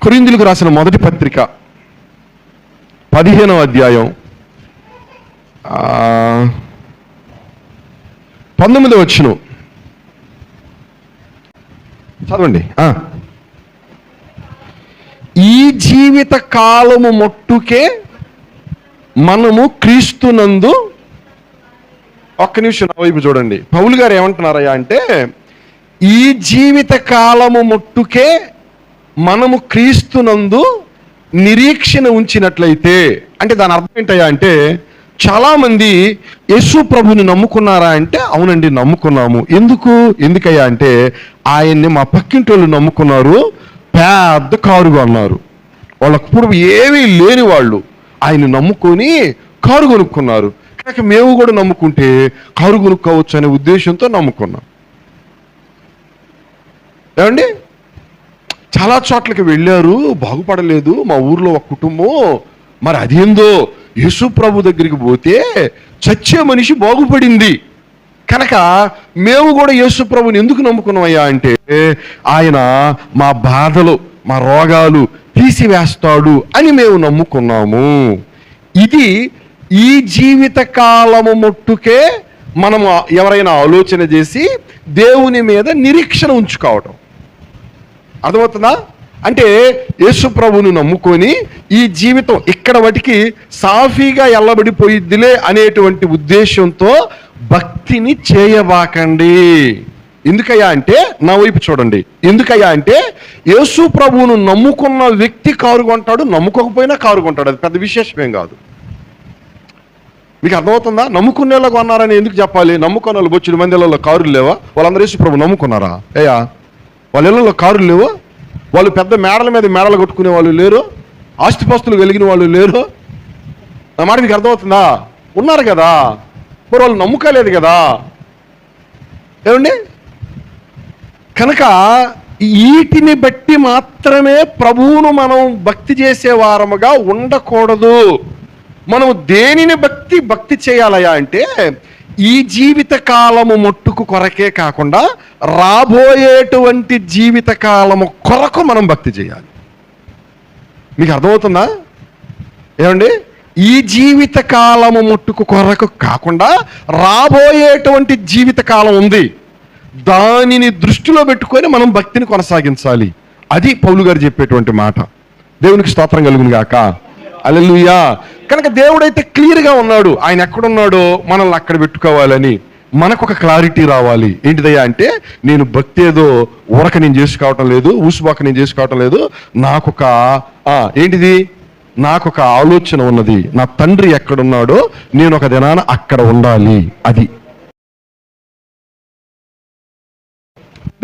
కొరింథీయులకు రాసిన మొదటి పత్రిక 15వ అధ్యాయం 19వ వచనం చదవండి. ఈ జీవిత కాలము మట్టుకే మనము క్రీస్తునందు, ఒక్క నిమిషం నా వైపు చూడండి, పౌలు గారు ఏమంటున్నారయ్యా అంటే, ఈ జీవిత కాలము మట్టుకే మనము క్రీస్తునందు నిరీక్షణ ఉంచినట్లయితే, అంటే దాని అర్థం ఏంటయ్యా అంటే, చాలామంది యేసు ప్రభుని నమ్ముకున్నారా అంటే, అవునండి నమ్ముకున్నాము. ఎందుకయ్యా అంటే, ఆయన్ని మా పక్కింటోళ్ళు నమ్ముకున్నారు, పెద్ద కారు కొన్నారు. వాళ్ళప్పుడు ఏమీ లేని వాళ్ళు ఆయన నమ్ముకొని కారు కొనుక్కున్నారు. కనుక మేము కూడా నమ్ముకుంటే కారు కొనుక్కోవచ్చు అనే ఉద్దేశంతో నమ్ముకున్నాం. ఏమండి, చాలా చోట్లకి వెళ్ళారు, బాగుపడలేదు మా ఊర్లో ఒక కుటుంబం. మరి అదేందో యేసు ప్రభు దగ్గరికి పోతే చచ్చే మనిషి బాగుపడింది. కనుక మేము కూడా యేసు ప్రభుని ఎందుకు నమ్ముకున్నామయ్యా అంటే, ఆయన మా బాధలు మా రోగాలు తీసివేస్తాడు అని మేము నమ్ముకున్నాము. ఇది ఈ జీవిత కాలము మట్టుకే మనము ఎవరైనా ఆలోచన చేసి దేవుని మీద నిరీక్షణ ఉంచుకోవటం. అర్థమవుతుందా? అంటే యేసు ప్రభువుని నమ్ముకొని ఈ జీవితం ఇక్కడ వాటికి సాఫీగా ఎల్లబడిపోయిద్దిలే అనేటువంటి ఉద్దేశంతో భక్తిని చేయబాకండి. ఎందుకయ్యా అంటే, నా వైపు చూడండి, ఎందుకయ్యా అంటే యేసు ప్రభువును నమ్ముకున్న వ్యక్తి కారు కొంటాడు, నమ్ముకోకపోయినా కారు కొంటాడు. అది పెద్ద విశేషమేం కాదు. మీకు అర్థమవుతుందా? నమ్ముకునేలా కొన్నారని ఎందుకు చెప్పాలి? నమ్ముకున్న వాళ్ళు బొచ్చుడు మంది ఇళ్ళలో కారులు లేవా? వాళ్ళందరూ యేసు ప్రభు నమ్ముకున్నారా? అయ్యా, వాళ్ళ ఇళ్ళలో కారులు లేవు, వాళ్ళు పెద్ద మేడల మీద మేడలు కొట్టుకునే వాళ్ళు లేరు, ఆస్తిపాస్తులు కలిగిన వాళ్ళు లేరు. నా మాట మీకు అర్థమవుతుందా? ఉన్నారు కదా, మరి వాళ్ళు నమ్ముకోలేదు కదా. ఏమండి, కనుక వీటిని బట్టి మాత్రమే ప్రభువును మనం భక్తి చేసే వారముగా ఉండకూడదు. మనం దేనిని భక్తి చేయాలయా అంటే, ఈ జీవిత కాలము మట్టుకు కొరకే కాకుండా రాబోయేటువంటి జీవిత కాలము కొరకు మనం భక్తి చేయాలి. మీకు అర్థమవుతుందా? ఏమండి, ఈ జీవిత కాలము మట్టుకు కొరకు కాకుండా రాబోయేటువంటి జీవిత కాలం ఉంది, దానిని దృష్టిలో పెట్టుకొని మనం భక్తిని కొనసాగించాలి. అది పౌలు గారు చెప్పేటువంటి మాట. దేవునికి స్తోత్రం కలుగును గాక. హల్లెలూయా. కనుక దేవుడైతే క్లియర్గా ఉన్నాడు, ఆయన ఎక్కడున్నాడో మనల్ని అక్కడ పెట్టుకోవాలని మనకు ఒక క్లారిటీ రావాలి. ఏంటిదయ్యా అంటే, నేను భక్తి ఏదో ఊరక నేను చేసుకోవటం లేదు, ఊసుబాక నేను చేసుకోవటం లేదు, నాకొక ఏంటిది, నాకొక ఆలోచన ఉన్నది. నా తండ్రి ఎక్కడున్నాడో నేను ఒక దినాన అక్కడ ఉండాలి. అది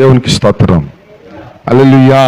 దేవునికి స్తోత్రం. హల్లెలూయా.